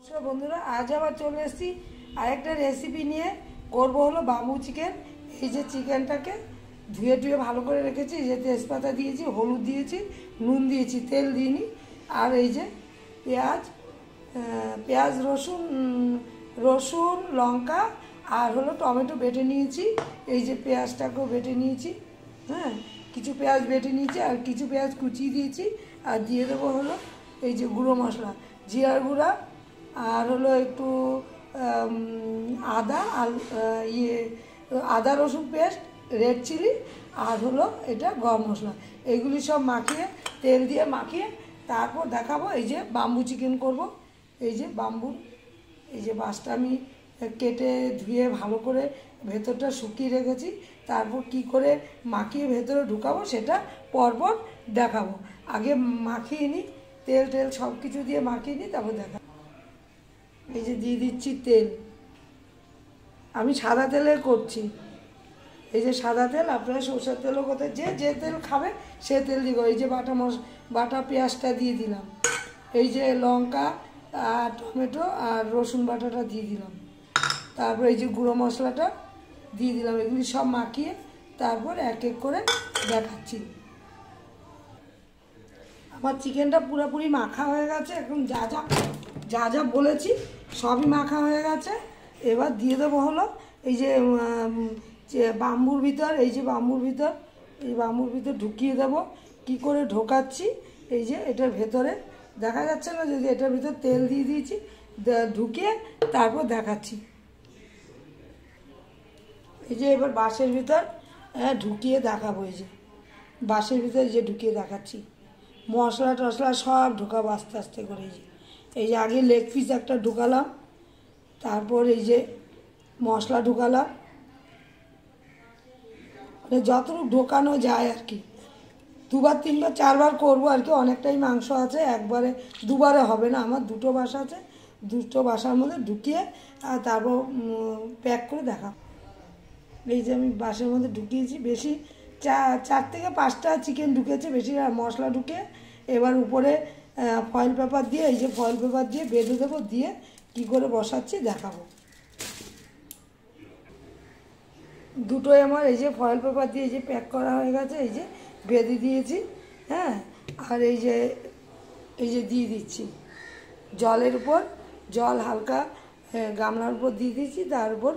বন্ধুরা আজ আবার চলে এসেছি আরেকটা রেসিপি নিয়ে। করব হলো বাম্বু চিকেন। এই যে চিকেনটাকে ধুয়ে টুয়ে ভালো করে রেখেছি, এই যে তেজপাতা দিয়েছি, হলুদ দিয়েছি, নুন দিয়েছি, তেল দিইনি। আর এই যে পেঁয়াজ রসুন লঙ্কা আর হলো টমেটো বেটে নিয়েছি। এই যে পেঁয়াজটাকেও বেটে নিয়েছি, হ্যাঁ কিছু পেঁয়াজ বেটে নিয়েছি আর কিছু পেঁয়াজ কুচিয়ে দিয়েছি। আর দিয়ে দেবো হলো এই যে গুঁড়ো মশলা, জিরার গুঁড়া, আর হলো একটু আদা আর আদা রসুন পেস্ট, রেড চিলি, আর হলো এটা গরম মশলা। এইগুলি সব মাখিয়ে তেল দিয়ে মাখিয়ে তারপর দেখাবো এই যে বাম্বু চিকেন করব। এই যে এই যে বাসটা আমি কেটে ধুয়ে ভালো করে ভেতরটা শুকিয়ে রেখেছি। তারপর কি করে মাখিয়ে ভেতরে ঢুকাবো সেটা পরপর দেখাবো। আগে মাখিয়ে নিই, তেল সব কিছু দিয়ে মাখিয়ে নিই, তারপর দেখাবো। এই যে দিয়ে দিচ্ছি তেল, আমি সাদা তেলে করছি। এই যে সাদা তেল, আপনারা সরষের তেলও কোথায় যে তেল খাবে সে তেল দিব। এই যে বাটা পেঁয়াজটা দিয়ে দিলাম, এই যে লঙ্কা আর টমেটো আর রসুন বাটাটা দিয়ে দিলাম, তারপর এই যে গুঁড়ো মশলাটা দিয়ে দিলাম। এগুলি সব মাখিয়ে তারপর এক এক করে দেখাচ্ছি। আমার চিকেনটা পুরোপুরি মাখা হয়ে গেছে, একদম যা যা বলেছি সবই মাখা হয়ে গেছে। এবার দিয়ে দেবো হলো এই যে বাম্বুর ভিতর, এই বাম্বুর ভিতর ঢুকিয়ে দেবো। কি করে ঢোকাচ্ছি, এই যে এটার ভেতরে দেখা যাচ্ছে না, যদি এটার ভিতর তেল দিয়ে দিয়েছি, ঢুকিয়ে তারপর দেখাচ্ছি। এই যে এবার বাঁশের ভিতর ঢুকিয়ে দেখাবো। এই যে বাঁশের ভিতর যে ঢুকিয়ে দেখাচ্ছি, মশলা টশলা সব ঢোকাবো আস্তে আস্তে করে। এই যে আগে লেগ পিস একটা ঢুকালাম, তারপর এই যে মশলা ঢুকালাম, মানে যতটুকু ঢোকানো যায় আর কি। দুবার তিনবার চারবার করবো আর কি, অনেকটাই মাংস আছে, একবারে দুবারে হবে না। আমার দুটো বাসা আছে, দুটো বাসার মধ্যে ঢুকিয়ে তারপর প্যাক করে দেখাবো। এই যে আমি বাসের মধ্যে ঢুকিয়েছি, বেশি 4 থেকে 5টা চিকেন ঢুকেছে, বেশি মশলা ঢুকে। এবার উপরে ফয়েল পেপার দিয়ে, এই যে ফয়েল পেপার দিয়ে বেঁধে দেবো, দিয়ে কি করে বসাচ্ছি দেখাবো। দুটোই আমার এই যে ফয়েল পেপার দিয়ে এই যে প্যাক করা হয়ে গেছে, এই যে বেঁধে দিয়েছি, হ্যাঁ। আর এই যে দিয়ে দিচ্ছি জলের উপর, জল হালকা গামলার উপর দিয়ে দিয়েছি। তার উপর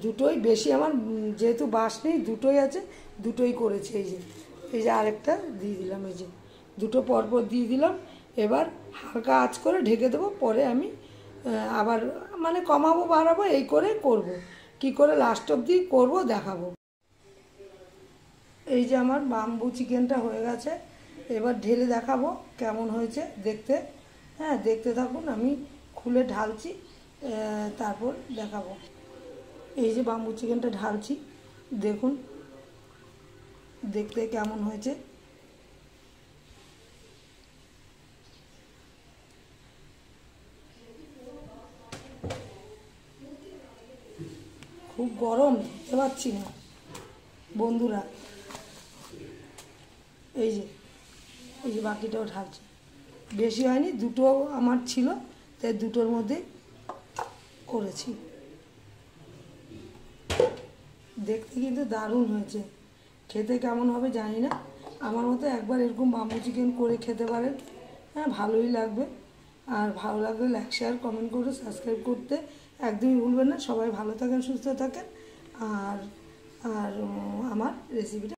দুটোই, বেশি আমার যেহেতু বাঁশ নেই, দুটোই আছে, দুটোই করেছি। এই যে আরেকটা দিয়ে দিলাম, এই যে দুটো পরপর দিয়ে দিলাম। এবার হালকা আঁচ করে ঢেকে দেবো, পরে আমি আবার মানে কমাবো বাড়াবো এই করে করব। কি করে লাস্ট অবধি করব দেখাবো। এই যে আমার বাম্বু চিকেনটা হয়ে গেছে, এবার ঢেলে দেখাবো কেমন হয়েছে দেখতে। হ্যাঁ দেখতে থাকুন, আমি খুলে ঢালছি, তারপর দেখাবো। এই যে বাম্বু চিকেনটা ঢালছি, দেখুন দেখতে কেমন হয়েছে। খুব গরম, দেখতে পাচ্ছি না বন্ধুরা। এই যে বাকিটাও ঢালছি, বেশি হয়নি, দুটো আমার ছিল, তাই দুটোর মধ্যে করেছি। দেখতে কিন্তু দারুণ হয়েছে, খেতে কেমন হবে জানি না। আমার মতো একবার এরকম বাম্বু চিকেন করে খেতে পারেন, হ্যাঁ ভালোই লাগবে। আর ভালো লাগলে লাইক শেয়ার কমেন্ট করে সাবস্ক্রাইব করতে একদমই ভুলবেন না। সবাই ভালো থাকেন, সুস্থ থাকেন। আর আমার রেসিপিটা